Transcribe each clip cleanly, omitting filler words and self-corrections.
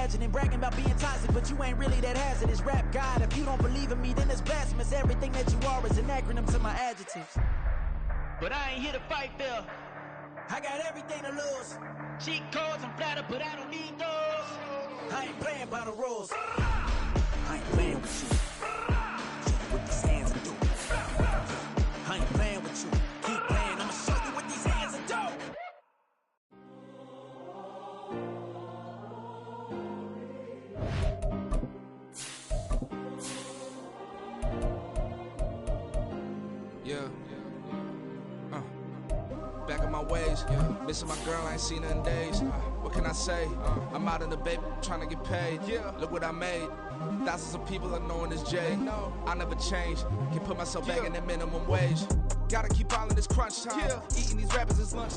imagining bragging about being toxic, but you ain't really that hazardous. Rap God, if you don't believe in me, then it's blasphemous. Everything that you are is an acronym to my adjectives. But I ain't here to fight, Bill. I got everything to lose. Cheat codes and flatter, but I don't need those. I ain't playing by the rules. I ain't playing with you. With these hands and do. I ain't playing with you. Keep playing, I'ma show you with these hands and do. Yeah. Back in my ways, missing my girl, I ain't seen her in days. What can I say? I'm out in the baby, trying to get paid. Look what I made. Thousands of people are knowing this Jay. I never change. Can put myself back in the minimum wage. Gotta keep all in this crunch time. Eating these rappers is lunch.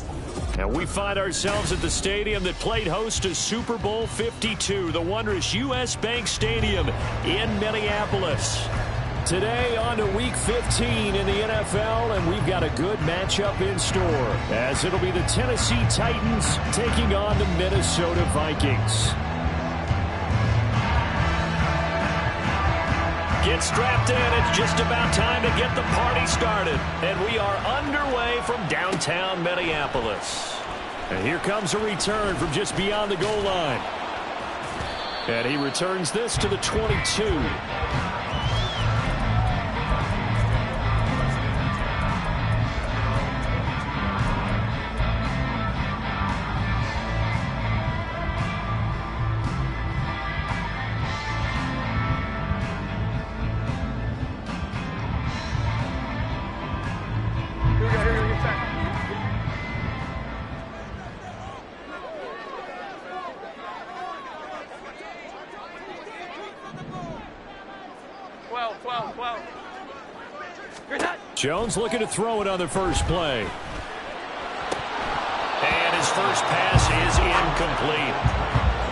And we find ourselves at the stadium that played host to Super Bowl 52, the wondrous U.S. Bank Stadium in Minneapolis. Today on to Week 15 in the NFL, and we've got a good matchup in store, as it'll be the Tennessee Titans taking on the Minnesota Vikings. Get strapped in. It's just about time to get the party started. And we are underway from downtown Minneapolis. And here comes a return from just beyond the goal line. And he returns this to the 22. Jones looking to throw it on the first play. And his first pass is incomplete.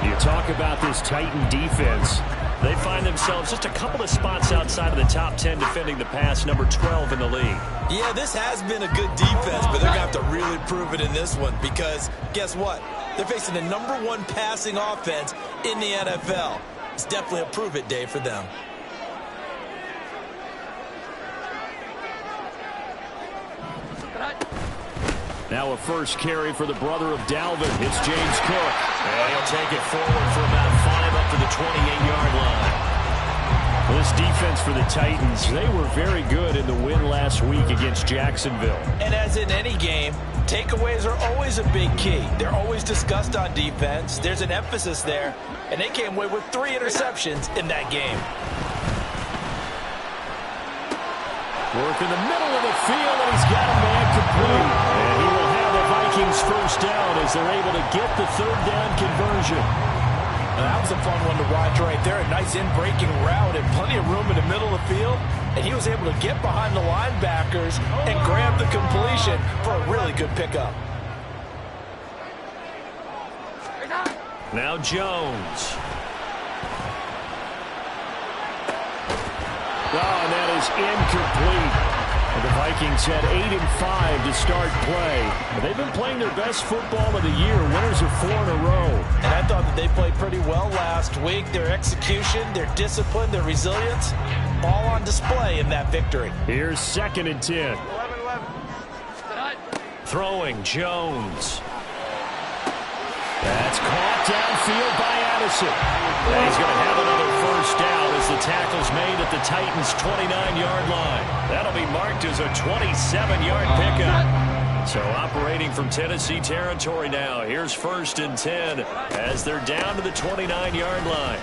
You talk about this Titan defense. They find themselves just a couple of spots outside of the top 10 defending the pass, number 12 in the league. Yeah, this has been a good defense, but they're going to have to really prove it in this one because guess what? They're facing the number 1 passing offense in the NFL. It's definitely a prove-it day for them. Now a first carry for the brother of Dalvin. It's James Cook. And he'll take it forward for about 5 up to the 28-yard line. This defense for the Titans, they were very good in the win last week against Jacksonville. And as in any game, takeaways are always a big key. They're always discussed on defense. There's an emphasis there. And they came away with 3 interceptions in that game. Work in the middle of the field, and he's got a man complete. And he will have the Vikings first down as they're able to get the third down conversion. That was a fun one to watch right there. A nice in-breaking route and plenty of room in the middle of the field. And he was able to get behind the linebackers and grab the completion for a really good pickup. Now Jones. Oh, and that is incomplete. The Vikings had 8-5 to start play. They've been playing their best football of the year. Winners of 4 in a row. And I thought that they played pretty well last week. Their execution, their discipline, their resilience, all on display in that victory. Here's 2nd and 10. 11-11. Throwing Jones. That's caught downfield by Addison. And he's going to have another first down as the tackle's made at the Titans' 29-yard line. That'll be marked as a 27-yard pickup. So operating from Tennessee territory now. Here's 1st and 10 as they're down to the 29-yard line.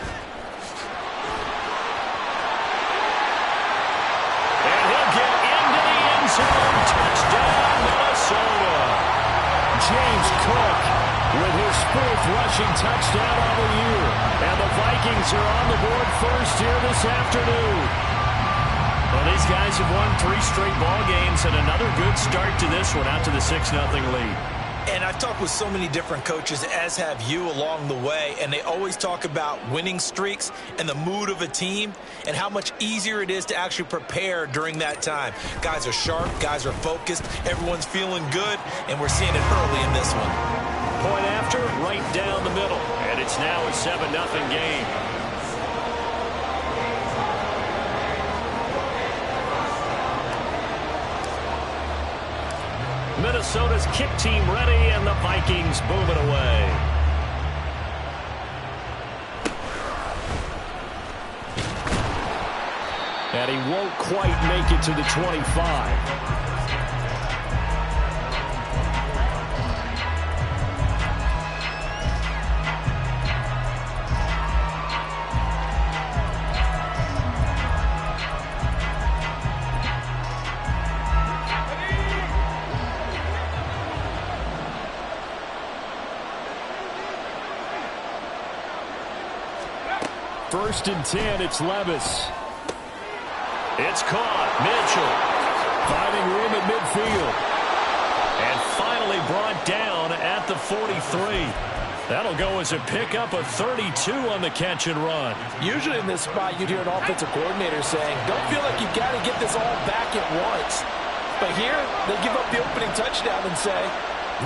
And he'll get into the end zone. Touchdown, Minnesota. James Cook with his 4th rushing touchdown on the year. And the Vikings are on the board first here this afternoon. Well, these guys have won 3 straight ball games and another good start to this one out to the 6-0 lead. And I've talked with so many different coaches, as have you along the way, and they always talk about winning streaks and the mood of a team and how much easier it is to actually prepare during that time. Guys are sharp, guys are focused, everyone's feeling good, and we're seeing it early in this one. Point after, right down the middle. And It's now a 7-0 game. Minnesota's kick team ready, and the Vikings boom it away. And he won't quite make it to the 25. First and 10, it's Levis. It's caught. Mitchell finding room at midfield. And finally brought down at the 43. That'll go as a pickup of 32 on the catch and run. Usually in this spot, you'd hear an offensive coordinator saying, don't feel like you've got to get this all back at once. But here, they give up the opening touchdown and say,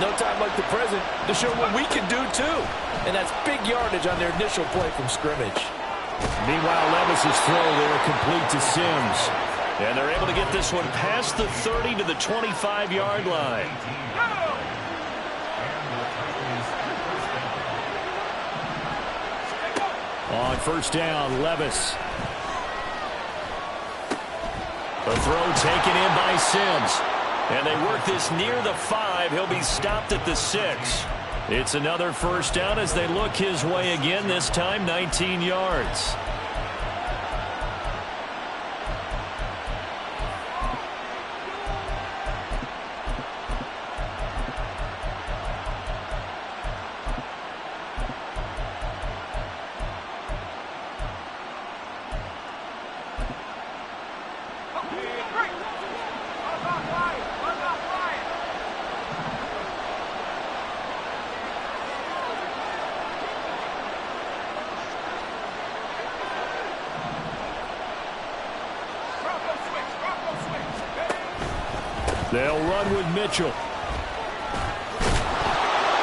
no time like the present to show what we can do too. And that's big yardage on their initial play from scrimmage. Meanwhile, Levis's throw there complete to Sims. And they're able to get this one past the 30 to the 25-yard line. On first down, Levis. The throw taken in by Sims. And they work this near the 5. He'll be stopped at the 6. It's another first down as they look his way again, this time 19 yards. They'll run with Mitchell.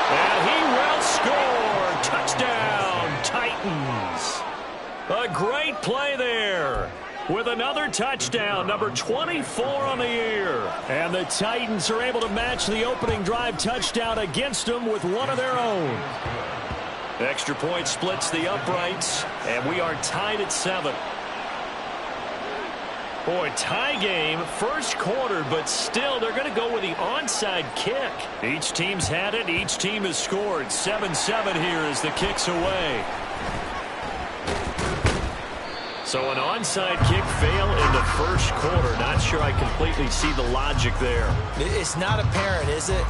And he will score. Touchdown, Titans. A great play there. With another touchdown, number 24 on the year. And the Titans are able to match the opening drive touchdown against them with one of their own. Extra point splits the uprights, and we are tied at 7. Boy, tie game, first quarter, but still they're going to go with the onside kick. Each team's had it. Each team has scored. 7-7 here as the kick's away. So an onside kick fail in the first quarter. Not sure I completely see the logic there. It's not apparent, is it?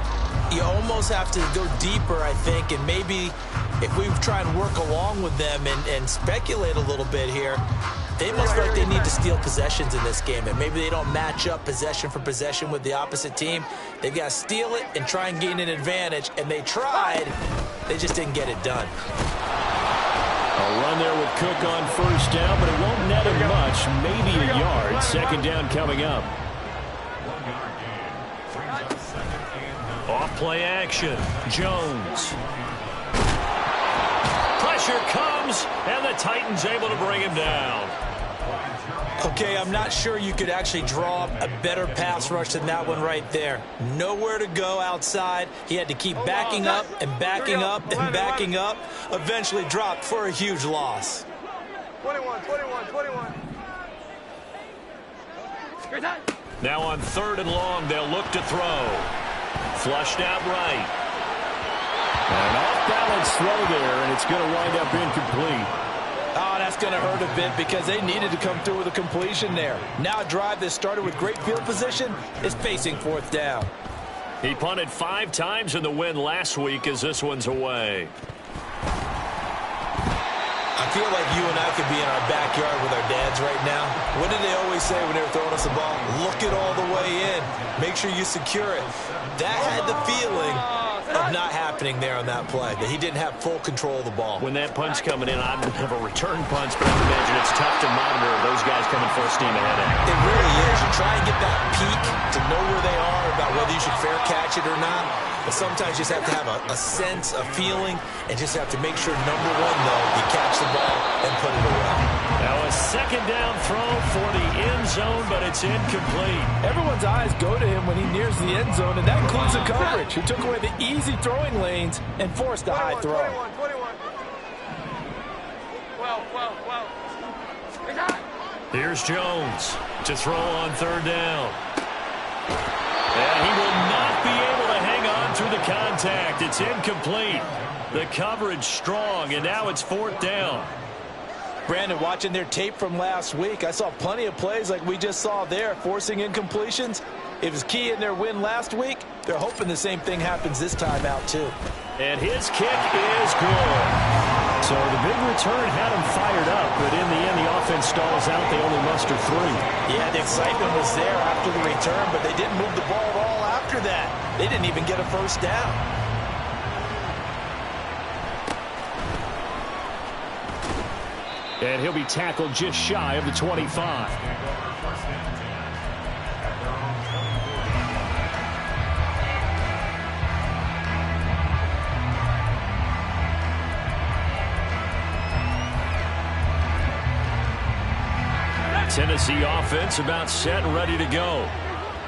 You almost have to go deeper, I think, and maybe if we try and work along with them and speculate a little bit here, they must feel like they need to steal possessions in this game, and maybe they don't match up possession for possession with the opposite team. They've got to steal it and try and gain an advantage, and they tried. They just didn't get it done. A run there with Cook on first down, but it won't net him much, maybe a yard. Second down coming up. Off play action. Jones. Pressure comes, and the Titans able to bring him down. Okay, I'm not sure you could actually draw a better pass rush than that one right there. Nowhere to go outside. He had to keep backing up and backing up and backing up. Eventually dropped for a huge loss. 21. Now on third and long, they'll look to throw. Flushed out right. An off-balance throw there, and it's going to wind up incomplete. Oh, that's going to hurt a bit because they needed to come through with a completion there. Now a drive that started with great field position is facing fourth down. He punted 5 times in the win last week as this one's away. I feel like you and I could be in our backyard with our dads right now. What did they always say when they were throwing us the ball? Look it all the way in. Make sure you secure it. That had the feeling of not happening there on that play, that he didn't have full control of the ball. When that punch coming in, I don't have a return punch, but I would imagine it's tough to monitor those guys coming full steam ahead. It really is. You try and get that peek to know where they are, about whether you should fair catch it or not. But sometimes you just have to have a sense, a feeling, and just have to make sure, number one, though, you catch the ball and put it away. Now a second down throw for the end zone, but it's incomplete. Everyone's eyes go to him when he nears the end zone, and that includes the coverage, who took away the easy throwing lanes and forced a high throw. 21. 12. Here's Jones to throw on third down. And he will not be able to hang on through the contact. It's incomplete. The coverage strong, and now it's fourth down. Brandon, watching their tape from last week, I saw plenty of plays like we just saw there, forcing incompletions. It was key in their win last week. They're hoping the same thing happens this time out, too. And his kick is good. So the big return had him fired up, but in the end, the offense stalls out. They only muster 3. Yeah, the excitement was there after the return, but they didn't move the ball at all after that. They didn't even get a first down. And he'll be tackled just shy of the 25. Tennessee offense about set and ready to go.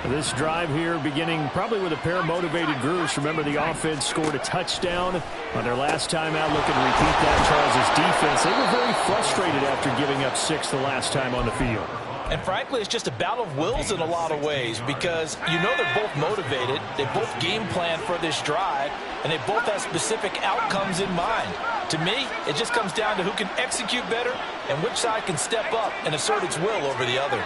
This drive here beginning probably with a pair of motivated groups. Remember, the offense scored a touchdown on their last time out. Looking to repeat that. Charles' defense, they were very frustrated after giving up 6 the last time on the field. And frankly, it's just a battle of wills in a lot of ways, because you know they're both motivated, they both game plan for this drive, and they both have specific outcomes in mind. To me, it just comes down to who can execute better and which side can step up and assert its will over the other.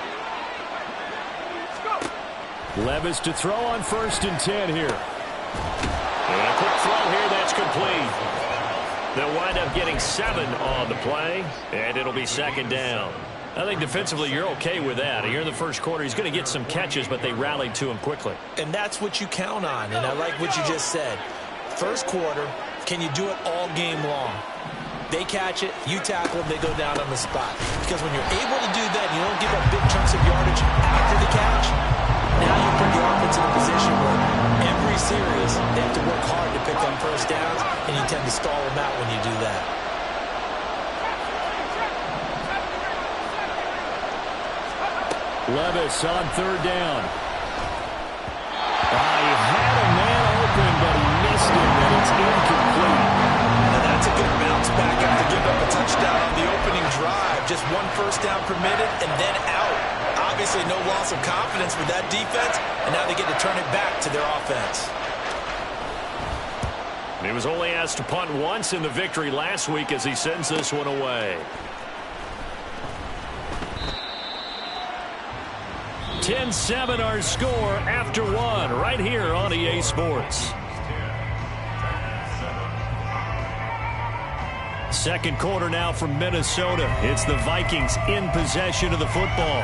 Levis to throw on 1st and 10 here. And a quick throw here, that's complete. They'll wind up getting 7 on the play, and it'll be 2nd down. I think defensively you're okay with that. Here in the first quarter, he's going to get some catches, but they rallied to him quickly. And that's what you count on, and I like what you just said. First quarter, can you do it all game long? They catch it, you tackle them, they go down on the spot. Because when you're able to do that, you don't give up big chunks of yardage after the catch, now you put the offense in a position where every series they have to work hard to pick up first downs, and you tend to stall them out when you do that. Levis on 3rd down. He had a man open, but he missed him, and it's incomplete. Now that's a good bounce back after giving up a touchdown on the opening drive. Just 1 first down permitted and then out. Obviously no loss of confidence with that defense, and now they get to turn it back to their offense. He was only asked to punt once in the victory last week as he sends this one away. 10-7 our score after 1 right here on EA Sports. Second quarter now from Minnesota. It's the Vikings in possession of the football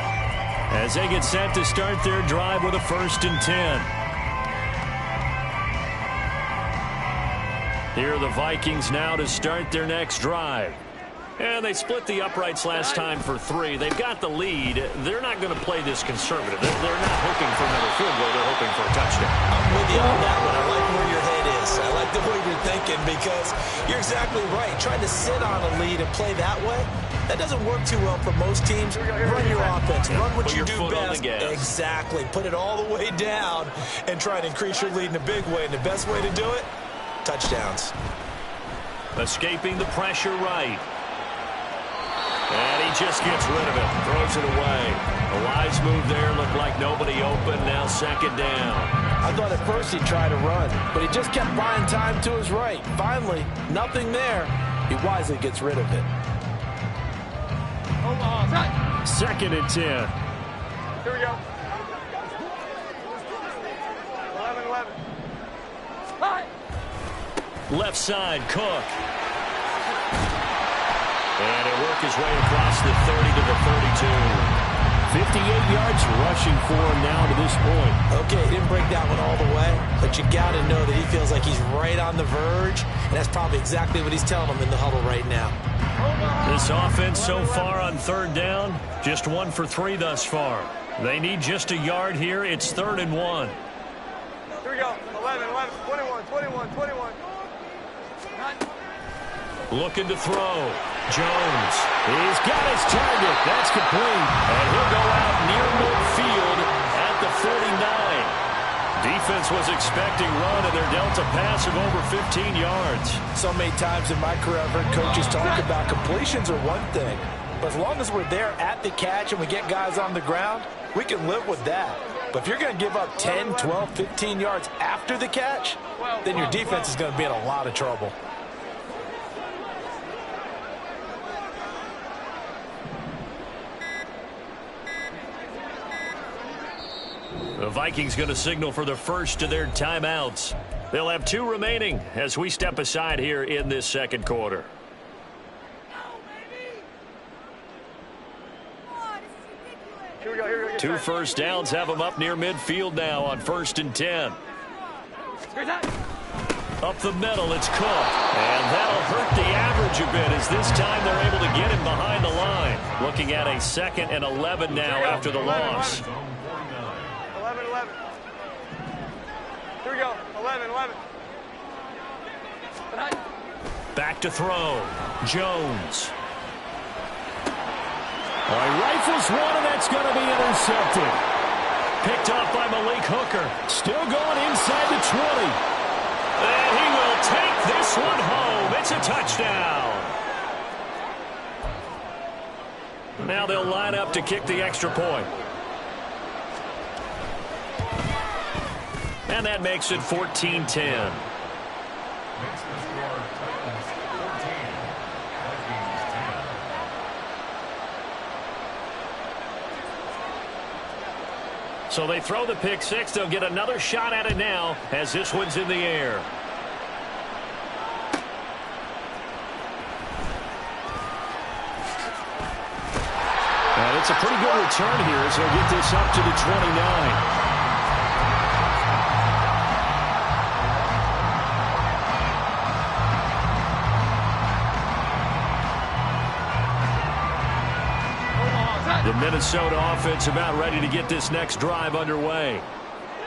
as they get set to start their drive with a 1st and 10. Here are the Vikings now to start their next drive. And they split the uprights last time for 3. They've got the lead. They're not going to play this conservative. They're not hoping for another field goal. They're hoping for a touchdown. I'm with you on that one. I like where your head is. I like the way you're thinking, because you're exactly right. Trying to sit on a lead and play that way, that doesn't work too well for most teams. Run your offense. Run what you do best. Exactly. Put it all the way down and try and increase your lead in a big way. And the best way to do it, touchdowns. Escaping the pressure right. And he just gets rid of it. Throws it away. A wise move there. Looked like nobody open. Now 2nd down. I thought at first he'd try to run, but he just kept buying time to his right. Finally, nothing there. He wisely gets rid of it. 2nd and 10. Here we go. 11. Left side, Cook. And he'll work his way across the 30 to the 32. 58 yards rushing for him now to this point. Okay, he didn't break that one all the way, but you got to know that he feels like he's right on the verge, and that's probably exactly what he's telling him in the huddle right now. This offense so far on third down, just 1 for 3 thus far. They need just a yard here. It's 3rd and 1. Here we go. 11, 11, 21, 21, 21. Looking to throw. Jones. He's got his target. That's complete. And he'll go out near midfield at the 49. Defense was expecting run, and they're dealt a pass of over 15 yards. So many times in my career, I've heard coaches talk about completions are one thing. But as long as we're there at the catch and we get guys on the ground, we can live with that. But if you're going to give up 10, 12, 15 yards after the catch, then your defense is going to be in a lot of trouble. The Vikings going to signal for the first of their timeouts. They'll have 2 remaining as we step aside here in this second quarter. Here we go, here we go. 2 first downs have them up near midfield now on 1st and 10. Up the middle, it's Cook. And that'll hurt the average a bit as this time they're able to get him behind the line. Looking at a 2nd and 11 now after the loss. 11, 11. Here we go. 11, 11. Back to throw. Jones. He rifles one, and that's going to be intercepted. Picked up by Malik Hooker. Still going inside the 20. And he will take this one home. It's a touchdown. Now they'll line up to kick the extra point. And that makes it 14-10. So they throw the pick 6. They'll get another shot at it now as this one's in the air. And it's a pretty good return here as they'll get this up to the 29. The Minnesota offense about ready to get this next drive underway.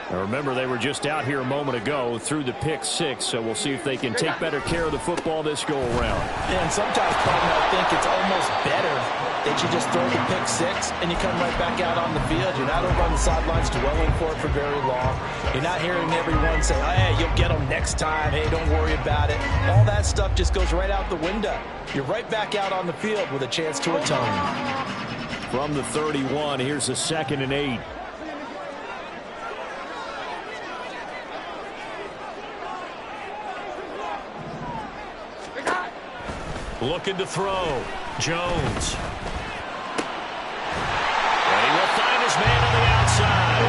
Now remember, they were just out here a moment ago through the pick 6, so we'll see if they can take better care of the football this go-around. And sometimes, partner, I think it's almost better that you just throw the pick 6 and you come right back out on the field. You're not over on the sidelines dwelling for it for very long. You're not hearing everyone say, hey, you'll get them next time. Hey, don't worry about it. All that stuff just goes right out the window. You're right back out on the field with a chance to atone. From the 31, here's a 2nd and 8. Looking to throw. Jones. And he will find his man on the outside.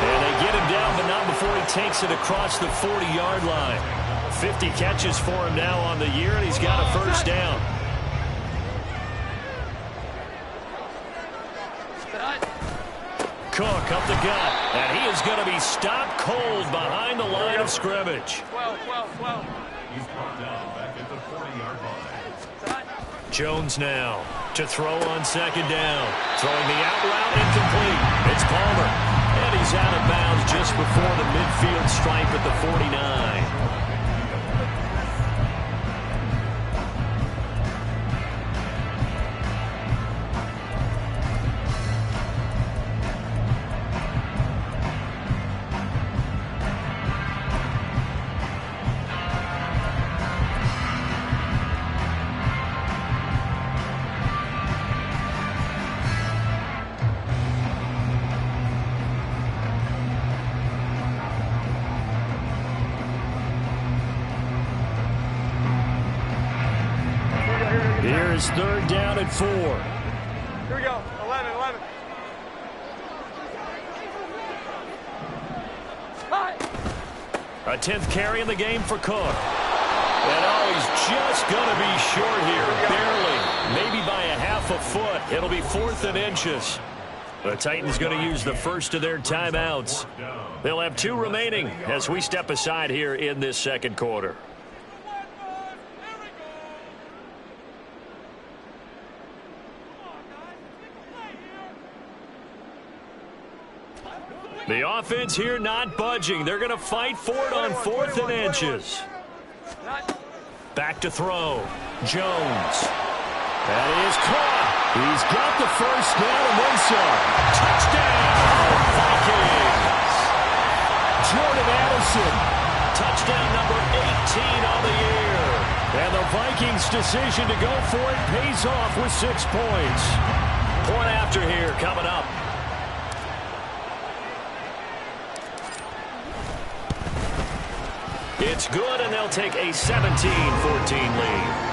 And they get him down, but not before he takes it across the 40-yard line. 50 catches for him now on the year, and he's got a first down. Cook up the gut, and he is going to be stopped cold behind the line of scrimmage. 12, 12, 12. He's brought down back at the 40-yard line. Jones now to throw on 2nd down. Throwing the out route incomplete. It's Palmer. And he's out of bounds just before the midfield stripe at the 49. Here's 3rd down and 4. Here we go. 11, 11. A 10th carry in the game for Cook. And he's just going to be short here, barely. Maybe by a half a foot. It'll be 4th and inches. The Titans going to use the first of their timeouts. They'll have 2 remaining as we step aside here in this second quarter. The offense here not budging. They're going to fight for it on 4th and inches. Back to throw. Jones. That is caught. He's got the first down and then some. Touchdown, Vikings. Jordan Addison. Touchdown number 18 on the year. And the Vikings' decision to go for it pays off with 6 points. Point after here coming up. It's good, and they'll take a 17-14 lead.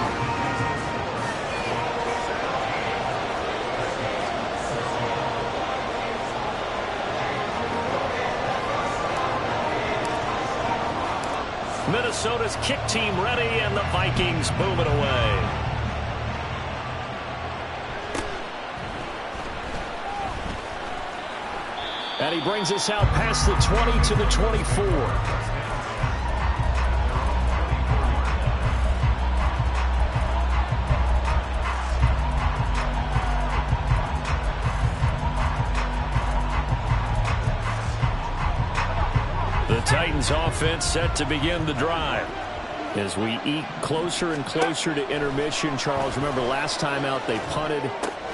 Minnesota's kick team ready, and the Vikings boom it away. And he brings us out past the 20 to the 24. Titans offense set to begin the drive. As we eke closer and closer to intermission, Charles, remember last time out they punted.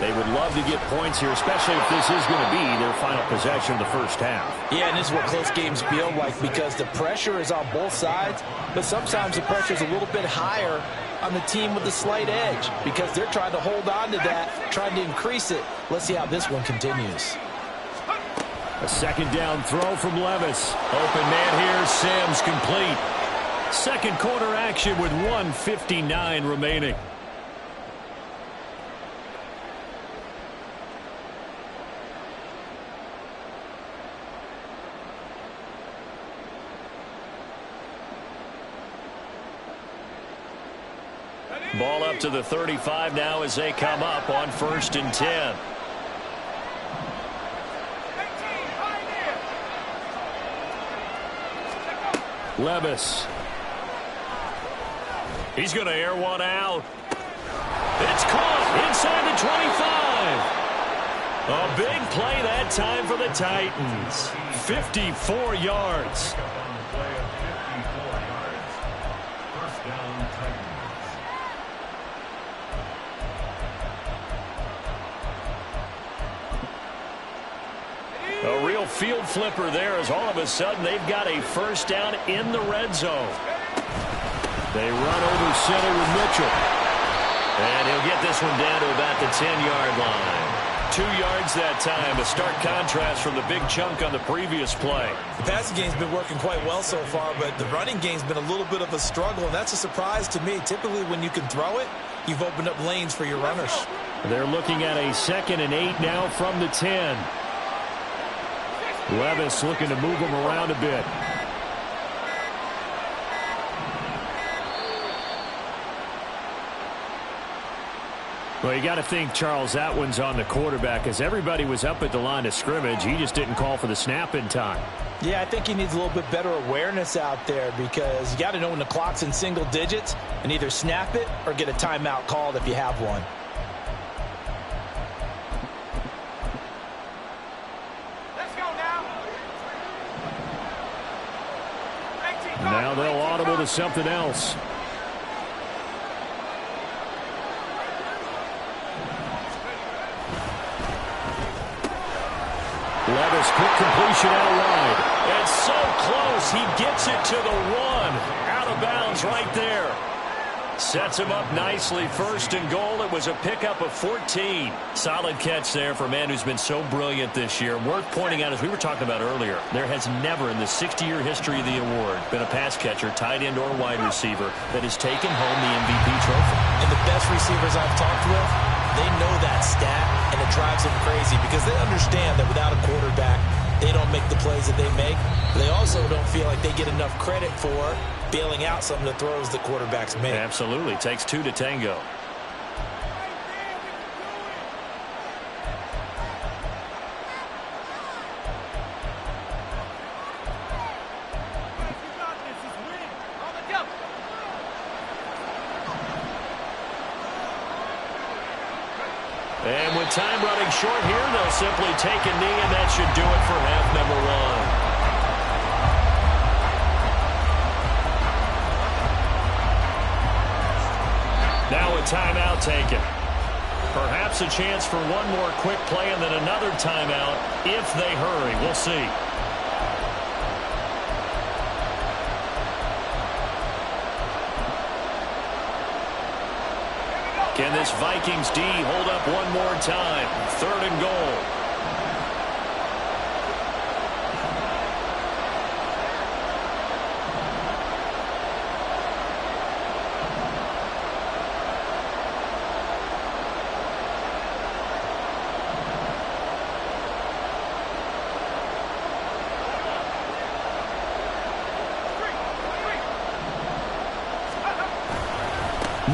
They would love to get points here, especially if this is going to be their final possession of the first half. Yeah, and this is what close games feel like because the pressure is on both sides, but sometimes the pressure is a little bit higher on the team with the slight edge because they're trying to hold on to that, trying to increase it. Let's see how this one continues. A second down throw from Levis. Open man here, Sims complete. Second quarter action with 1:59 remaining. Ball up to the 35 now as they come up on 1st and 10. Levis. He's going to air one out. It's caught inside the 25. A big play that time for the Titans. 54 yards. A real field flipper there as all of a sudden they've got a first down in the red zone. They run over center with Mitchell. And he'll get this one down to about the 10-yard line. 2 yards that time, a stark contrast from the big chunk on the previous play. The passing game's been working quite well so far, but the running game's been a little bit of a struggle, and that's a surprise to me. Typically, when you can throw it, you've opened up lanes for your runners. They're looking at a 2nd and 8 now from the 10. Levis looking to move him around a bit. Well, you got to think, Charles, that one's on the quarterback as everybody was up at the line of scrimmage. He just didn't call for the snap in time. Yeah, I think he needs a little bit better awareness out there because you got to know when the clock's in single digits and either snap it or get a timeout called if you have one. Now they'll audible to something else. Levis, quick completion out wide. And so close, he gets it to the 1. Out of bounds right there. Sets him up nicely. 1st and goal. It was a pickup of 14. Solid catch there for a man who's been so brilliant this year. Worth pointing out, as we were talking about earlier, there has never in the 60-year history of the award been a pass catcher, tight end, or wide receiver that has taken home the MVP trophy. And the best receivers I've talked with, they know that stat, and it drives them crazy because they understand that without a quarterback, they don't make the plays that they make. They also don't feel like they get enough credit for bailing out some of the throws the quarterbacks make. Absolutely. Takes 2 to tango. And with time running short here, they'll simply take a knee, and that should do it for half number one. Now a timeout taken. Perhaps a chance for one more quick play and then another timeout if they hurry. We'll see. Can this Vikings D hold up one more time? 3rd and goal.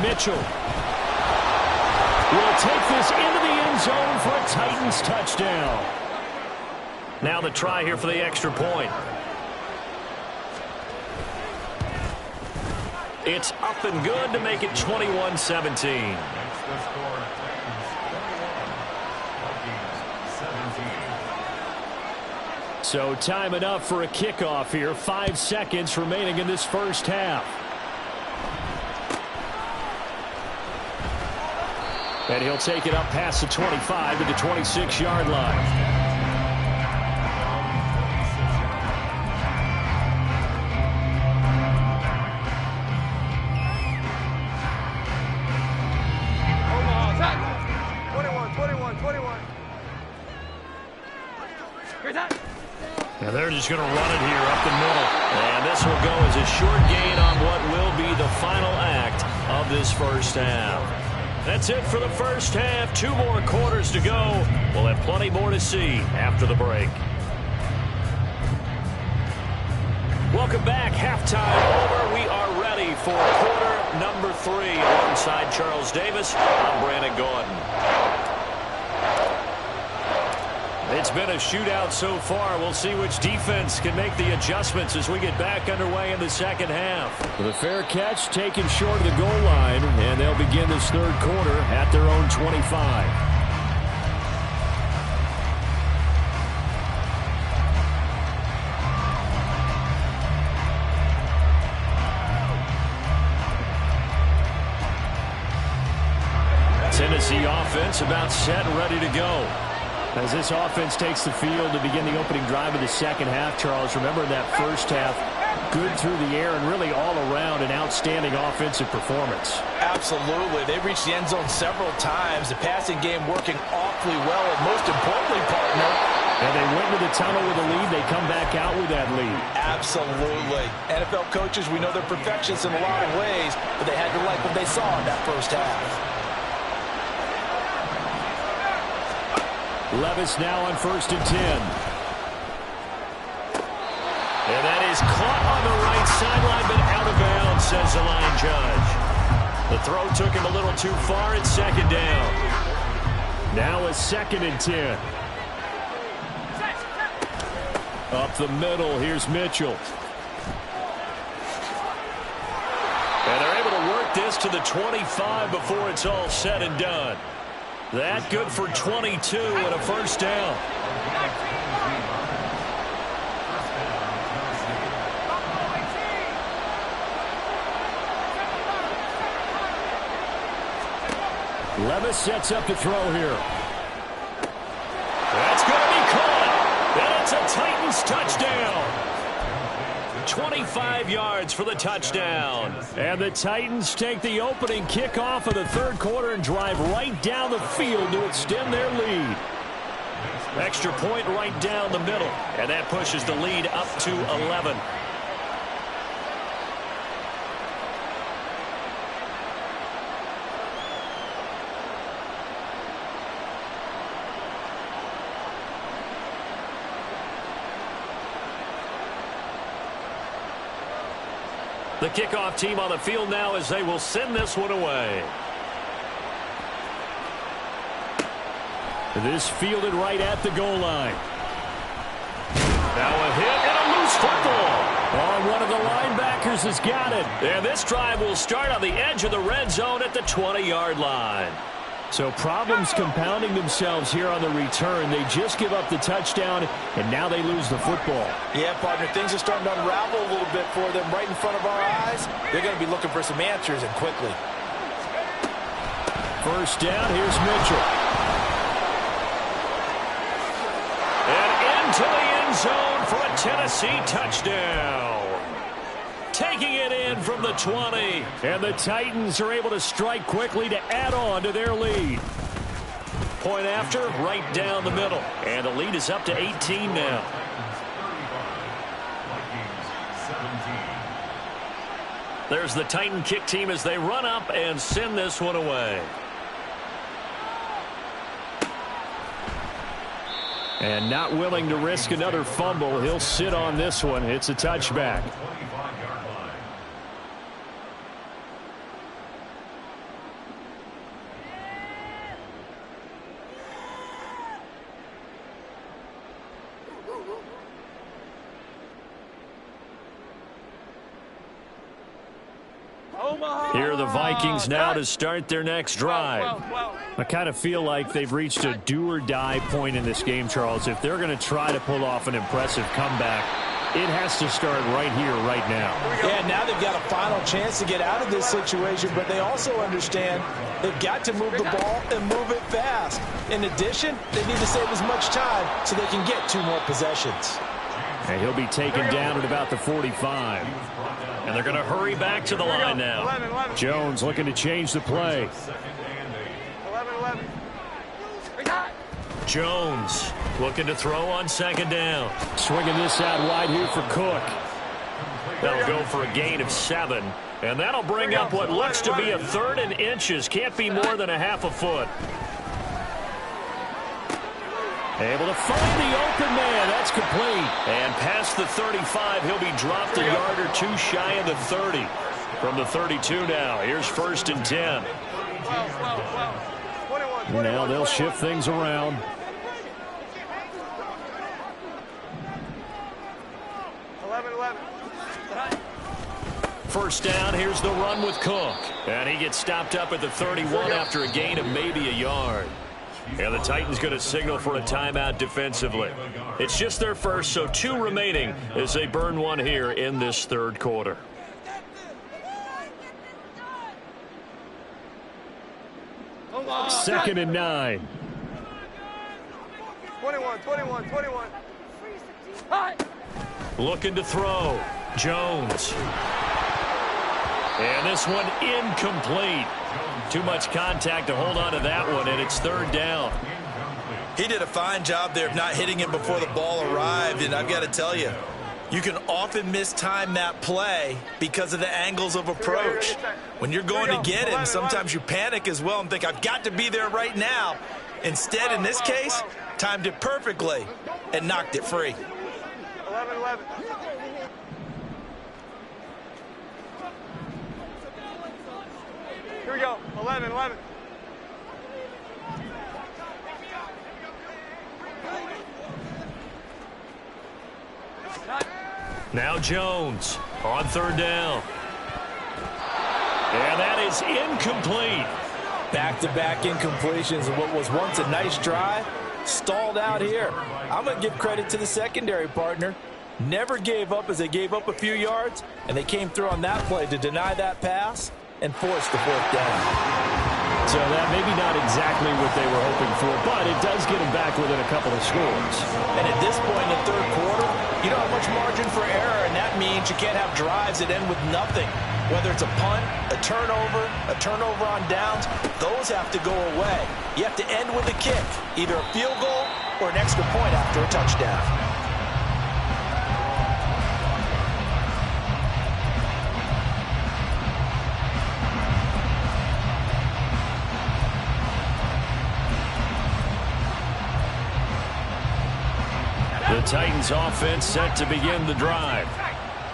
Mitchell will take this into the end zone for a Titans touchdown. Now the try here for the extra point. It's up and good to make it 21-17. So time enough for a kickoff here. 5 seconds remaining in this first half. And he'll take it up past the 25 to the 26-yard line. Now they're just going to run it here up the middle. And this will go as a short gain on what will be the final act of this first half. That's it for the first half. 2 more quarters to go. We'll have plenty more to see after the break. Welcome back. Halftime over. We are ready for quarter number 3. Alongside Charles Davis, I'm Brandon Gaudin. It's been a shootout so far. We'll see which defense can make the adjustments as we get back underway in the second half. With a fair catch taken short of the goal line, and they'll begin this third quarter at their own 25. Tennessee offense about set and ready to go. As this offense takes the field to begin the opening drive of the second half, Charles, remember that first half, good through the air and really all around an outstanding offensive performance. Absolutely. They reached the end zone several times. The passing game working awfully well, and most importantly, partner, and they went to the tunnel with a lead. They come back out with that lead. Absolutely. NFL coaches, we know they're perfectionists in a lot of ways, but they had to like what they saw in that first half. Levis now on 1st and 10. And that is caught on the right sideline, but out of bounds, says the line judge. The throw took him a little too far. It's 2nd down. Now a 2nd and 10. Up the middle, here's Mitchell. And they're able to work this to the 25 before it's all said and done. That good for 22 and a first down. Levis sets up to throw here. That's going to be caught. And it's a Titans touchdown. 25 yards for the touchdown. And the Titans take the opening kickoff of the third quarter and drive right down the field to extend their lead. Extra point right down the middle. And that pushes the lead up to 11. The kickoff team on the field now as they will send this one away. This fielded right at the goal line. Now a hit and a loose football. Oh, one of the linebackers has got it. And this drive will start on the edge of the red zone at the 20-yard line. So problems compounding themselves here on the return. They just give up the touchdown, and now they lose the football. Yeah, partner, things are starting to unravel a little bit for them right in front of our eyes. They're going to be looking for some answers, and quickly. First down, here's Mitchell. And into the end zone for a Tennessee touchdown. Taking it in from the 20. And the Titans are able to strike quickly to add on to their lead. Point after, right down the middle. And the lead is up to 18 now. There's the Titan kick team as they run up and send this one away. And not willing to risk another fumble, he'll sit on this one. It's a touchback. Here are the Vikings now to start their next drive. I kind of feel like they've reached a do-or-die point in this game, Charles. If they're going to try to pull off an impressive comeback, it has to start right here, right now. Yeah, now they've got a final chance to get out of this situation, but they also understand they've got to move the ball and move it fast. In addition, they need to save as much time so they can get 2 more possessions. And he'll be taken down at about the 45. And they're going to hurry back to the line now. 11. Jones looking to change the play. 11. Jones looking to throw on second down. Swinging this out wide here for Cook. That'll go for a gain of 7. And that'll bring up what looks to be a 3rd and inches. Can't be more than a half a foot. Able to find the open man. That's complete. And past the 35, he'll be dropped a yard or 2 shy of the 30. From the 32 now, here's 1st and 10. 21, now they'll shift things around. 11. First down, here's the run with Cook. And he gets stopped up at the 31 after a gain of maybe a yard. And the Titans going to signal for a timeout defensively. It's just their first, so 2 remaining as they burn one here in this 3rd quarter. Second and 9. 21. Looking to throw. Jones. And this one incomplete. Too much contact to hold on to that one, and it's 3rd down. He did a fine job there of not hitting him before the ball arrived, and I've got to tell you, you can often mistime that play because of the angles of approach. When you're going to get him, sometimes you panic as well and think, I've got to be there right now. Instead, in this case, timed it perfectly and knocked it free. 11. Here we go. 11. Now Jones on 3rd down. And that is incomplete. Back-to-back incompletions of what was once a nice drive, stalled out here. I'm going to give credit to the secondary partner. Never gave up as they gave up a few yards, and they came through on that play to deny that pass and force the 4th down. So that maybe not exactly what they were hoping for, but it does get them back within a couple of scores. And at this point in the 3rd quarter, you don't have much margin for error, and that means you can't have drives that end with nothing. Whether it's a punt, a turnover on downs, those have to go away. You have to end with a kick, either a field goal or an extra point after a touchdown. The Titans offense set to begin the drive.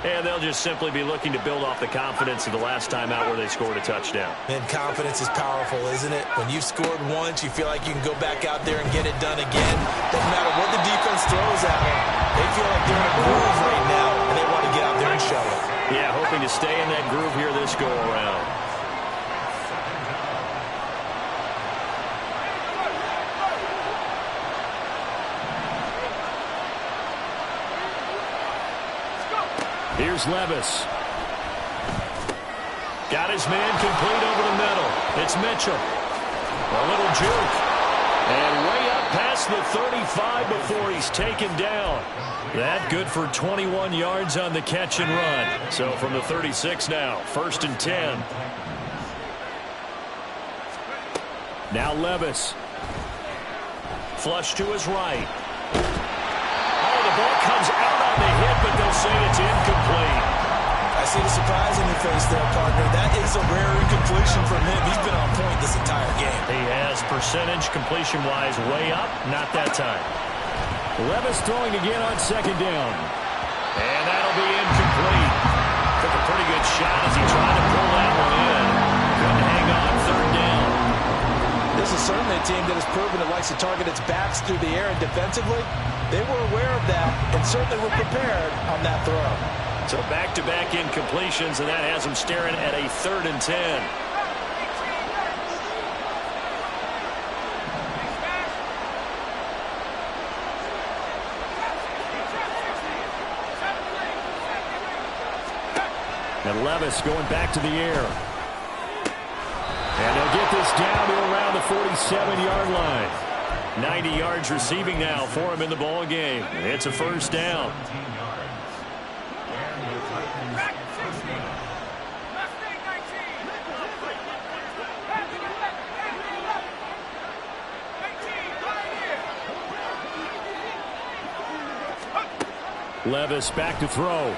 And they'll just simply be looking to build off the confidence of the last time out where they scored a touchdown. And confidence is powerful, isn't it? When you've scored once, you feel like you can go back out there and get it done again. Doesn't matter what the defense throws at them. They feel like they're in a groove right now, and they want to get out there and show it. Yeah, hoping to stay in that groove here this go-around. Here's Levis. Got his man complete over the middle. It's Mitchell. A little juke. And way up past the 35 before he's taken down. That good for 21 yards on the catch and run. So from the 36 now, 1st and 10. Now Levis. Flush to his right. Oh, the ball comes out on the hit, but they'll say it's incomplete. I see the surprise in your face there, partner. That is a rare incompletion from him. He's been on point this entire game. He has percentage completion-wise way up. Not that time. Levis throwing again on 2nd down. And that'll be incomplete. Took a pretty good shot as he tried to pull that one in. Couldn't hang on 3rd down. This is certainly a team that has proven it likes to target its backs through the air, and defensively, they were aware of that and certainly were prepared on that throw. So back-to-back incompletions, and that has them staring at a 3rd and 10. And Levis going back to the air. And they'll get this down to around the 47-yard line. 90 yards receiving now for him in the ball game. It's a 1st down. Levis back to throw.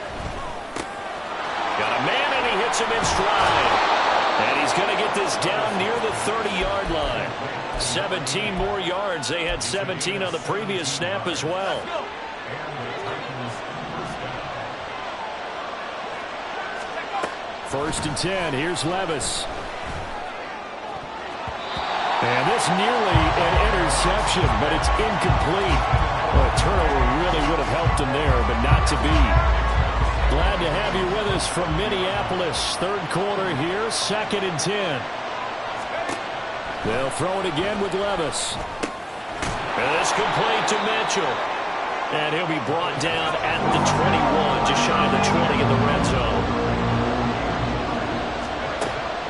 Got a man, and he hits him in stride. And he's going to get this down near the 30-yard line. 17 more yards. They had 17 on the previous snap as well. First and 10. Here's Levis. And this nearly an interception, but it's incomplete. Well, a turnover really would have helped him there, but not to be. Glad to have you with us from Minneapolis. 3rd quarter here, 2nd and 10. They'll throw it again with Levis. And it's complete to Mitchell. And he'll be brought down at the 21, just shy of the 20 in the red zone.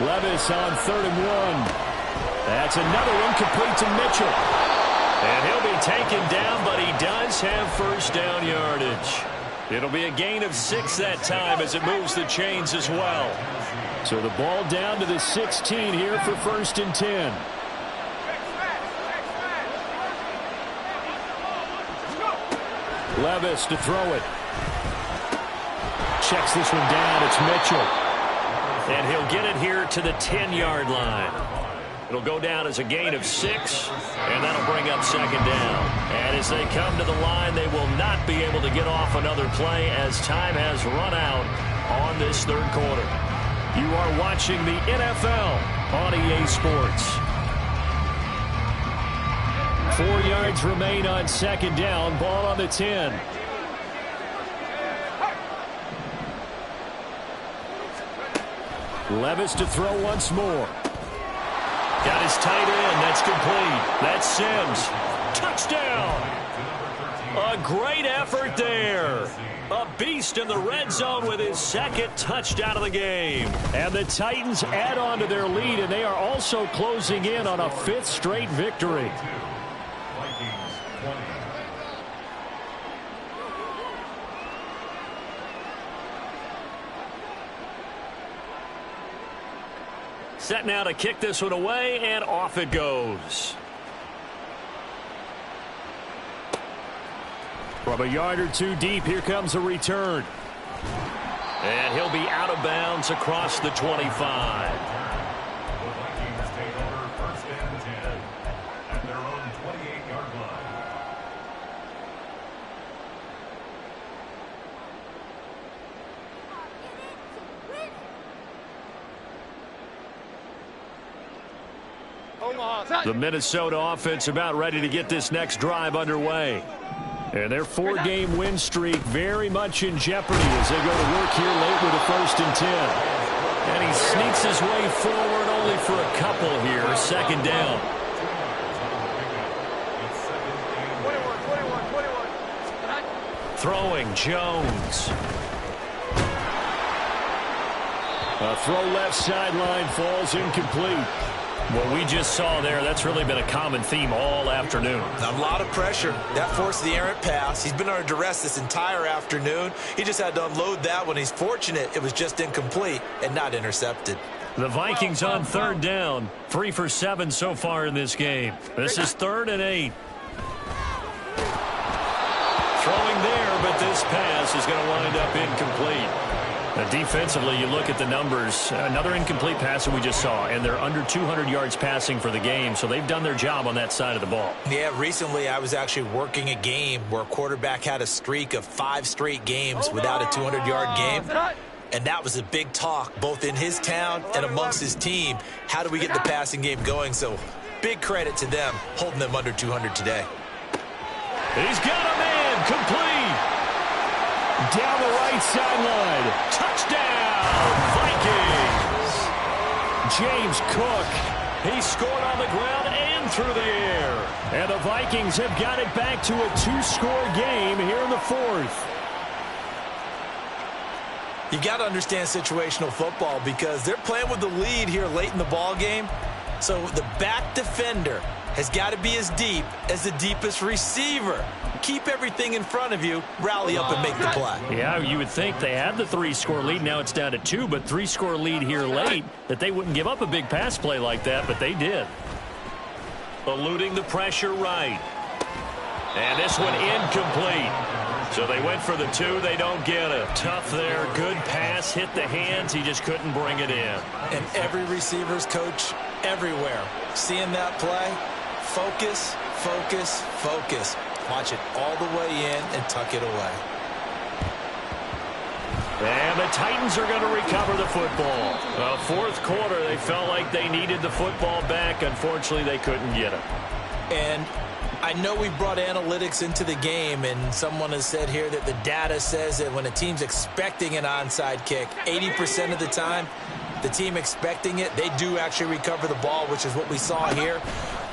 Levis on 3rd and 1. That's another one complete to Mitchell. And he'll be taken down, but he does have 1st down yardage. It'll be a gain of 6 that time as it moves the chains as well. So the ball down to the 16 here for 1st and 10. Levis to throw it. Checks this one down. It's Mitchell. And he'll get it here to the 10-yard line. It'll go down as a gain of 6, and that'll bring up 2nd down. And as they come to the line, they will not be able to get off another play as time has run out on this 3rd quarter. You are watching the NFL on EA Sports. 4 yards remain on 2nd down. Ball on the 10. Levis to throw once more. Got his tight end. That's complete. That's Sims. Touchdown. A great effort there. A beast in the red zone with his 2nd touchdown of the game. And the Titans add on to their lead, and they are also closing in on a 5th straight victory. Set now to kick this one away, and off it goes. From a yard or 2 deep, here comes a return. And he'll be out of bounds across the 25. The Vikings take over 1st and 10 at their own 28-yard line. The Minnesota offense about ready to get this next drive underway. And their 4-game win streak very much in jeopardy as they go to work here late with a 1st and 10. And he sneaks his way forward only for a couple here. 2nd down. 21. Throwing Jones. A throw left sideline falls incomplete. What we just saw there, that's really been a common theme all afternoon. A lot of pressure. That forced the errant pass. He's been under duress this entire afternoon. He just had to unload that one. He's fortunate it was just incomplete and not intercepted. The Vikings on third down. 3 for 7 so far in this game. This is 3rd and 8. Throwing there, but this pass is going to wind up incomplete. Defensively, you look at the numbers. Another incomplete pass that we just saw, and they're under 200 yards passing for the game, so they've done their job on that side of the ball. Yeah, recently I was actually working a game where a quarterback had a streak of 5 straight games without a 200-yard game, and that was a big talk both in his town and amongst his team. How do we get the passing game going? So big credit to them holding them under 200 today. He's got a man complete. Down the right sideline. Touchdown, Vikings. James Cook. He scored on the ground and through the air. And the Vikings have got it back to a 2-score game here in the 4th. You got to understand situational football because they're playing with the lead here late in the ball game. So the back defender has got to be as deep as the deepest receiver. Keep everything in front of you, rally up and make the play. Yeah, you would think they had the 3-score lead. Now it's down to 2, but 3-score lead here late, that they wouldn't give up a big pass play like that, but they did. Eluding the pressure right. And this one incomplete. So they went for the 2. They don't get it. Tough there. Good pass. Hit the hands. He just couldn't bring it in. And every receiver's coach everywhere. Seeing that play, focus, focus, focus. Watch it all the way in and tuck it away. And the Titans are going to recover the football. Fourth quarter, they felt like they needed the football back. Unfortunately, they couldn't get it. And I know we brought analytics into the game, and someone has said here that the data says that when a team's expecting an onside kick, 80% of the time, the team expecting it, they do actually recover the ball, which is what we saw here.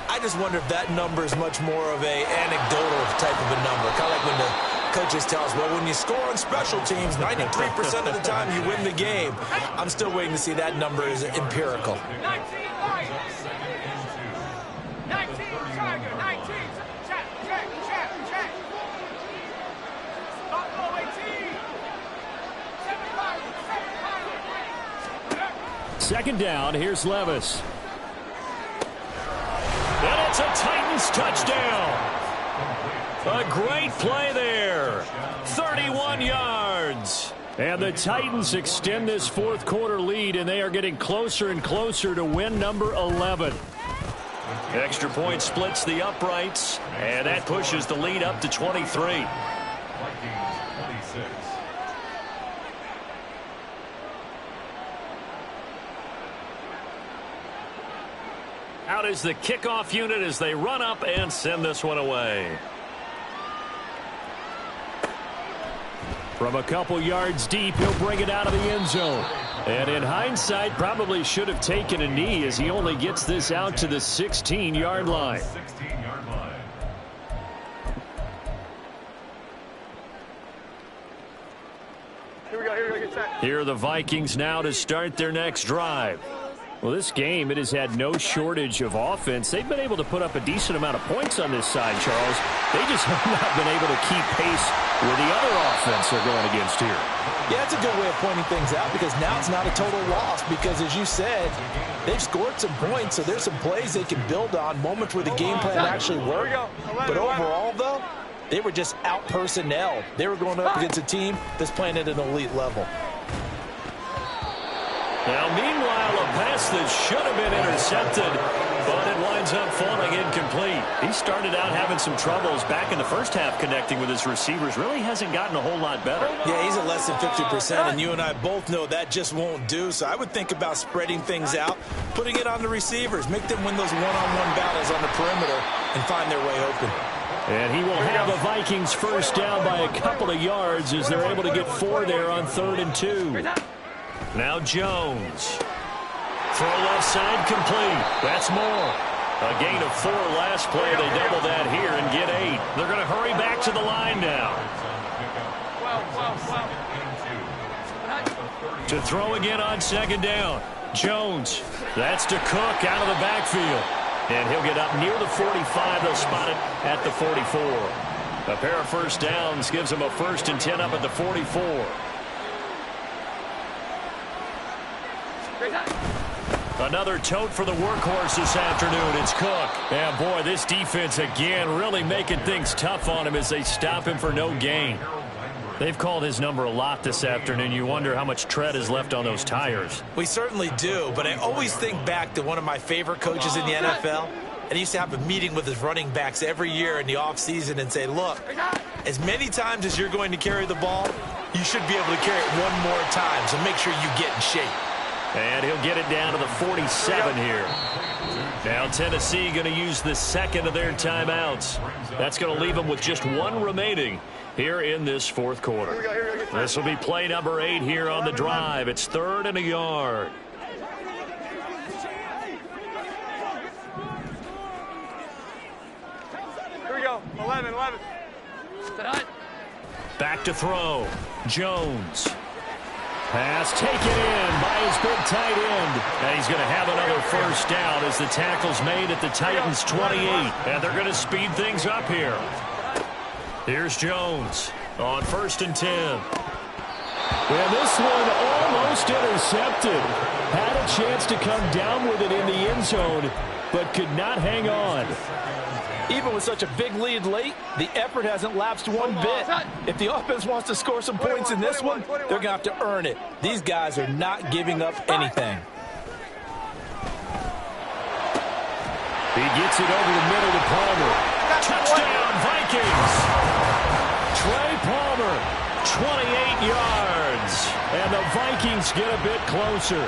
I just wonder if that number is much more of a anecdotal type of a number. Kind of like when the coaches tell us, well, when you score on special teams, 93% of the time you win the game. I'm still waiting to see that number is empirical. 19 Tiger, 19. Check. Stop low 18. 2nd down, here's Levis. And it's a Titans touchdown. A great play there. 31 yards. And the Titans extend this 4th quarter lead, and they are getting closer and closer to win number 11. Extra point splits the uprights, and that pushes the lead up to 23. Vikings 26. Out is the kickoff unit as they run up and send this one away. From a couple yards deep, he'll bring it out of the end zone. And in hindsight, probably should have taken a knee as he only gets this out to the 16-yard line. 16-yard line. Here we go, get set. Here are the Vikings now to start their next drive. Well, this game, it has had no shortage of offense. They've been able to put up a decent amount of points on this side, Charles. They just have not been able to keep pace with the other offense they're going against here. Yeah, that's a good way of pointing things out because now it's not a total loss because, as you said, they've scored some points, so there's some plays they can build on, moments where the game plan actually worked. But overall, though, they were just out-personnelled. They were going up against a team that's playing at an elite level. Now, meanwhile, a pass that should have been intercepted, but it winds up falling incomplete. He started out having some troubles back in the first half connecting with his receivers. Really hasn't gotten a whole lot better. Yeah, he's at less than 50%, and you and I both know that just won't do. So I would think about spreading things out, putting it on the receivers, make them win those one-on-one battles on the perimeter, and find their way open. And he will have the Vikings first down by a couple of yards as they're able to get 4 there on 3rd and 2. Now Jones. Throw left side complete. That's more. A gain of 4 last play. They double that here and get 8. They're going to hurry back to the line now. To throw again on second down. Jones. That's to Cook out of the backfield. And he'll get up near the 45. They'll spot it at the 44. A pair of first downs gives them a 1st and 10 up at the 44. Another tote for the workhorse this afternoon. It's Cook. And, boy, this defense again really making things tough on him as they stop him for no gain. They've called his number a lot this afternoon. You wonder how much tread is left on those tires. We certainly do, but I always think back to one of my favorite coaches in the NFL. And he used to have a meeting with his running backs every year in the offseason and say, look, as many times as you're going to carry the ball, you should be able to carry it one more time, so make sure you get in shape. And he'll get it down to the 47 here. Now Tennessee going to use the second of their timeouts. That's going to leave them with just one remaining here in this fourth quarter. This will be play number 8 here on the drive. It's 3rd and a yard. Here we go. 11. Back to throw. Jones. Pass taken in by his big tight end. And he's going to have another first down as the tackle's made at the Titans' 28. And they're going to speed things up here. Here's Jones on 1st and 10. And this one almost intercepted. Had a chance to come down with it in the end zone, but could not hang on. Even with such a big lead late, the effort hasn't lapsed one bit. If the offense wants to score some points in this one, they're going to have to earn it. These guys are not giving up anything. He gets it over the middle to Palmer. Touchdown, Vikings! Trey Palmer, 28 yards. And the Vikings get a bit closer.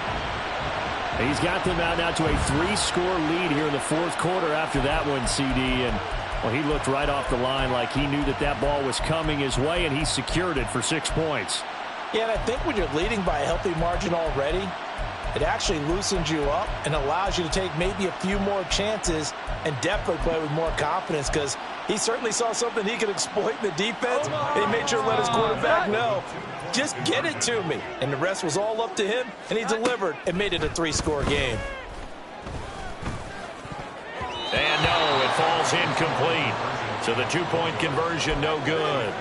He's got them out now to a 3-score lead here in the fourth quarter after that one, CD. And, well, he looked right off the line like he knew that that ball was coming his way, and he secured it for 6 points. Yeah, and I think when you're leading by a healthy margin already, it actually loosens you up and allows you to take maybe a few more chances and definitely play with more confidence, because he certainly saw something he could exploit in the defense, and he made sure to let his quarterback know, just get it to me. And the rest was all up to him, and he delivered and made it a 3-score game. And no, it falls incomplete. So the 2-point conversion, no good.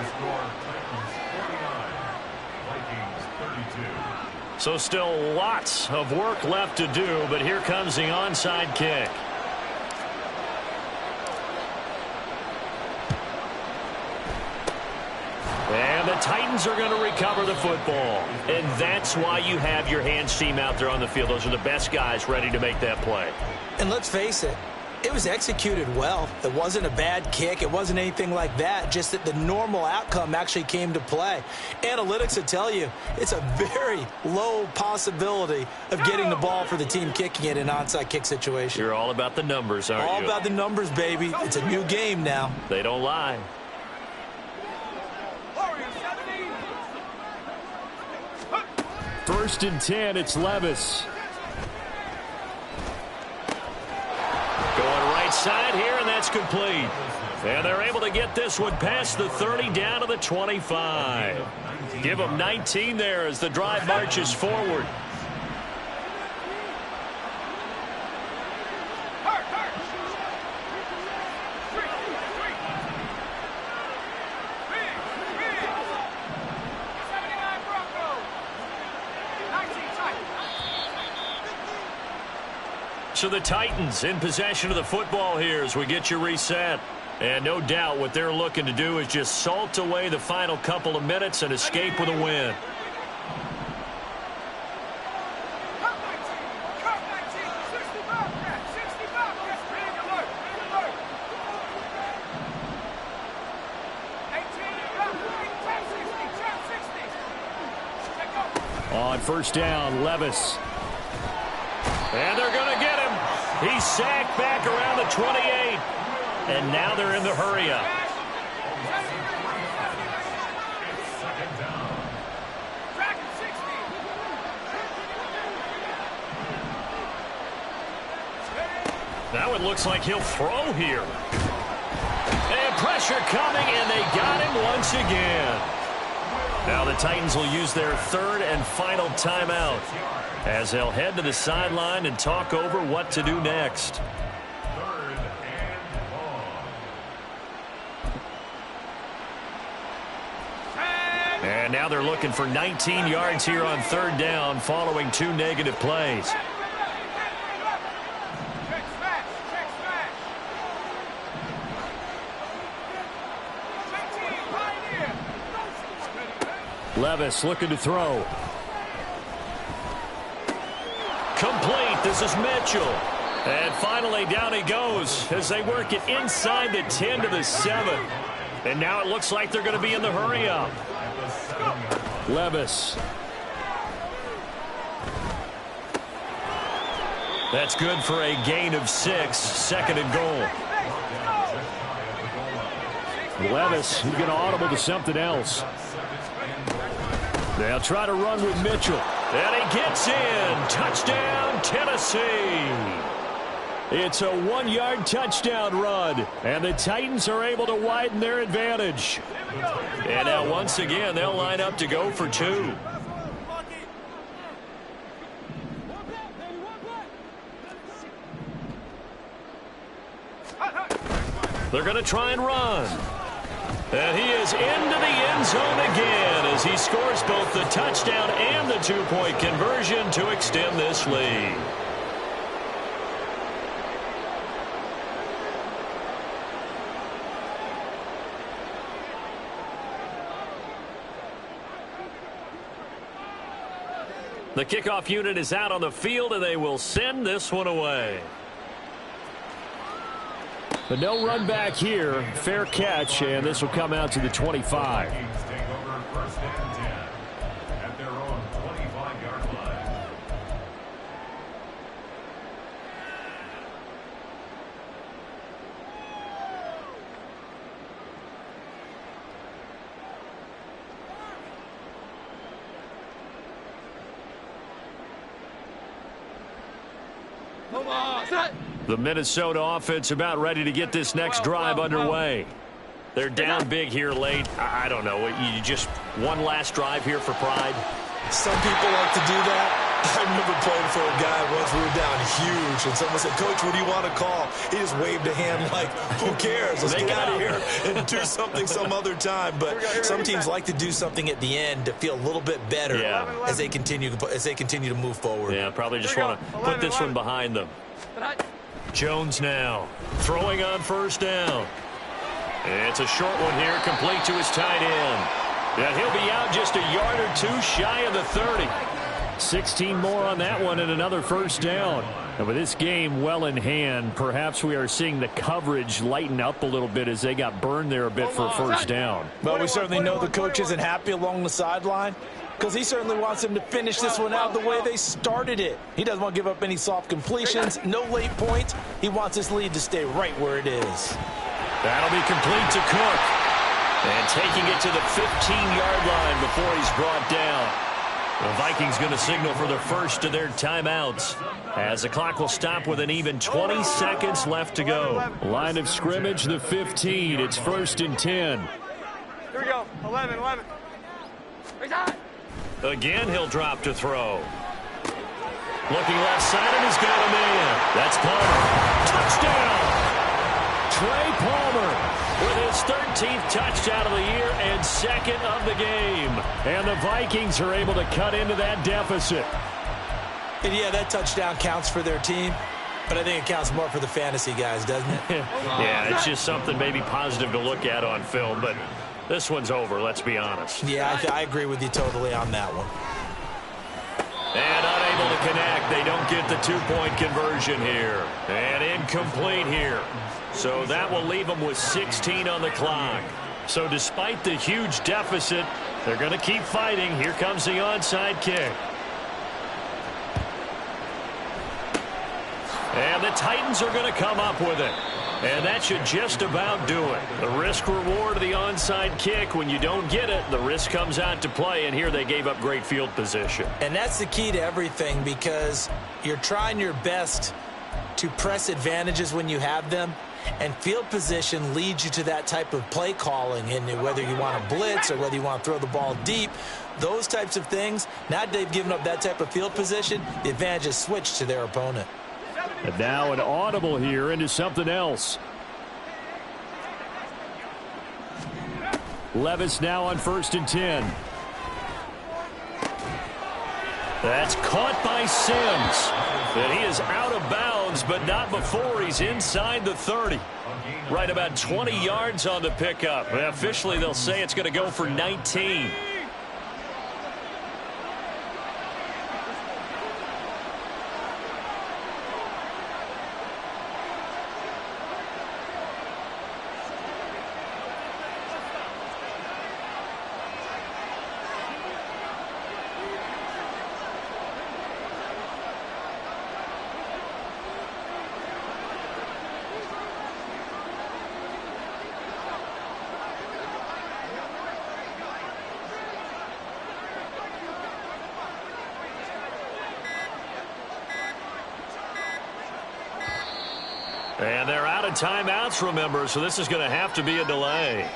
So still lots of work left to do, but here comes the onside kick. And the Titans are going to recover the football. And that's why you have your hands team out there on the field. Those are the best guys ready to make that play. And let's face it, it was executed well. It wasn't a bad kick. It wasn't anything like that. Just that the normal outcome actually came to play. Analytics would tell you it's a very low possibility of getting the ball for the team kicking it in an onside kick situation. You're all about the numbers, aren't you? All about the numbers, baby. It's a new game now. They don't lie. First and 10, it's Levis. Going right side here, and that's complete. And they're able to get this one past the 30 down to the 25. Give them 19 there as the drive marches forward. So the Titans in possession of the football here as we get you reset. And no doubt what they're looking to do is just salt away the final couple of minutes and escape with a win. On first down, Levis. And they're going to get him. He's sacked back around the 28. And now they're in the hurry-up. Now it looks like he'll throw here. And pressure coming, and they got him once again. Now the Titans will use their third and final timeout as they'll head to the sideline and talk over what to do next. And now they're looking for 19 yards here on third down following 2 negative plays. Levis looking to throw. Complete. This is Mitchell. And finally down he goes as they work it inside the 10 to the 7. And now it looks like they're going to be in the hurry up. Levis. That's good for a gain of 6. Second and goal. Levis, he's going to audible to something else. They'll try to run with Mitchell. And he gets in. Touchdown, Tennessee. It's a 1-yard touchdown run. And the Titans are able to widen their advantage. And now once again, they'll line up to go for 2. They're going to try and run. And he is into the end zone again as he scores both the touchdown and the 2-point conversion to extend this lead. The kickoff unit is out on the field, and they will send this one away. But no run back here. Fair catch, and this will come out to the 25. Take over first and 10 at their own 25-yard line. Come on, set. The Minnesota offense about ready to get this next drive underway. They're down big here late. I don't know. You just one last drive here for pride? Some people like to do that. I remember playing for a guy once. We were down huge, and someone said, "Coach, what do you want to call?" He just waved a hand like, who cares? Let's get out of here and do something some other time. But some teams like to do something at the end to feel a little bit better as they continue to move forward. Yeah, probably just want to put this one behind them. Jones now throwing on first down. It's a short one here, complete to his tight end. And he'll be out just a yard or 2 shy of the 30. 16 more on that one and another first down. And with this game well in hand, perhaps we are seeing the coverage lighten up a little bit as they got burned there a bit for a first down. Well, we certainly know the coach isn't happy along the sideline because he certainly wants them to finish this one out the way they started it. He doesn't want to give up any soft completions, no late points. He wants this lead to stay right where it is. That'll be complete to Cook. And taking it to the 15-yard line before he's brought down. The Vikings going to signal for the first of their timeouts as the clock will stop with an even 20 seconds left to go. Line of scrimmage, the 15. It's first and 10. Here we go. 11. Again, he'll drop to throw. Looking left side, and he's got a man. That's Palmer. Touchdown! Trey Palmer with his 13th touchdown of the year and second of the game. And the Vikings are able to cut into that deficit. And yeah, that touchdown counts for their team, but I think it counts more for the fantasy guys, doesn't it? Yeah, it's just something maybe positive to look at on film, but this one's over, let's be honest. Yeah, I agree with you totally on that one. And unable to connect. They don't get the 2-point conversion here. And incomplete here. So that will leave them with 16 on the clock. So despite the huge deficit, they're going to keep fighting. Here comes the onside kick. And the Titans are going to come up with it. And that should just about do it. The risk-reward of the onside kick, when you don't get it, the risk comes out to play, and here they gave up great field position. And that's the key to everything because you're trying your best to press advantages when you have them, And field position leads you to that type of play calling, and whether you want to blitz or whether you want to throw the ball deep, those types of things. Now they've given up that type of field position, the advantage is switched to their opponent. And now an audible here into something else. Levis now on 1st and 10. That's caught by Sims. And he is out of bounds, but not before he's inside the 30. Right about 20 yards on the pickup. And officially, they'll say it's going to go for 19. And they're out of timeouts, remember, so this is going to have to be a delay.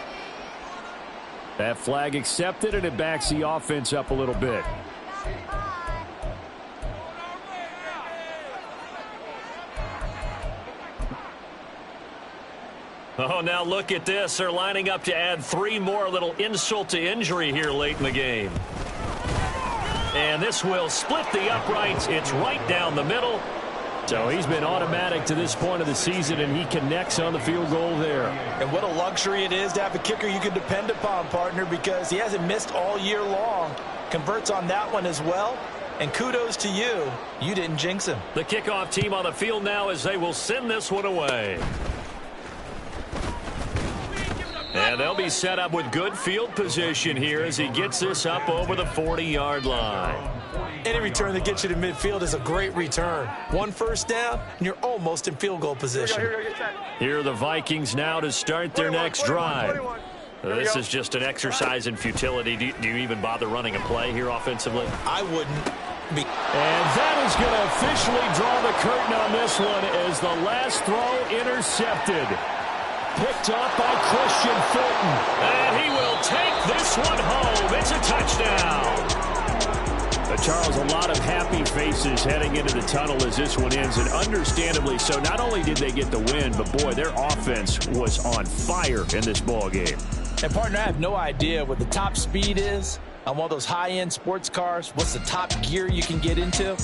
That flag accepted, and it backs the offense up a little bit. Oh, now look at this. They're lining up to add 3 more, little insult to injury here late in the game. And this will split the uprights. It's right down the middle. So he's been automatic to this point of the season, and he connects on the field goal there. And what a luxury it is to have a kicker you can depend upon, partner, because he hasn't missed all year long. Converts on that one as well. And kudos to you. You didn't jinx him. The kickoff team on the field now as they will send this one away. And they'll be set up with good field position here as he gets this up over the 40-yard line. Any return that gets you to midfield is a great return. 1 first down, and you're almost in field goal position. Here are the Vikings now to start their next drive. This is just an exercise in futility. Do you even bother running a play here offensively? I wouldn't. And that is going to officially draw the curtain on this one as the last throw intercepted. Picked up by Christian Fulton. And he will take this one home. It's a touchdown. Charles, a lot of happy faces heading into the tunnel as this one ends, and understandably so. Not only did they get the win, but, boy, their offense was on fire in this ball game. And, partner, I have no idea what the top speed is on one of those high-end sports cars. What's the top gear you can get into?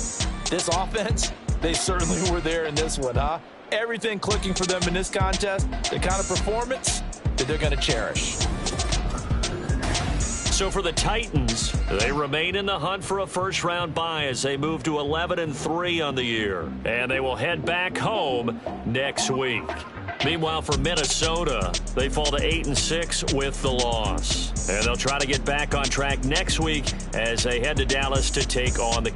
This offense, they certainly were there in this one, huh? Everything clicking for them in this contest, the kind of performance that they're going to cherish. So for the Titans, they remain in the hunt for a first-round bye as they move to 11-3 on the year. And they will head back home next week. Meanwhile, for Minnesota, they fall to 8-6 with the loss. And they'll try to get back on track next week as they head to Dallas to take on the Cowboys.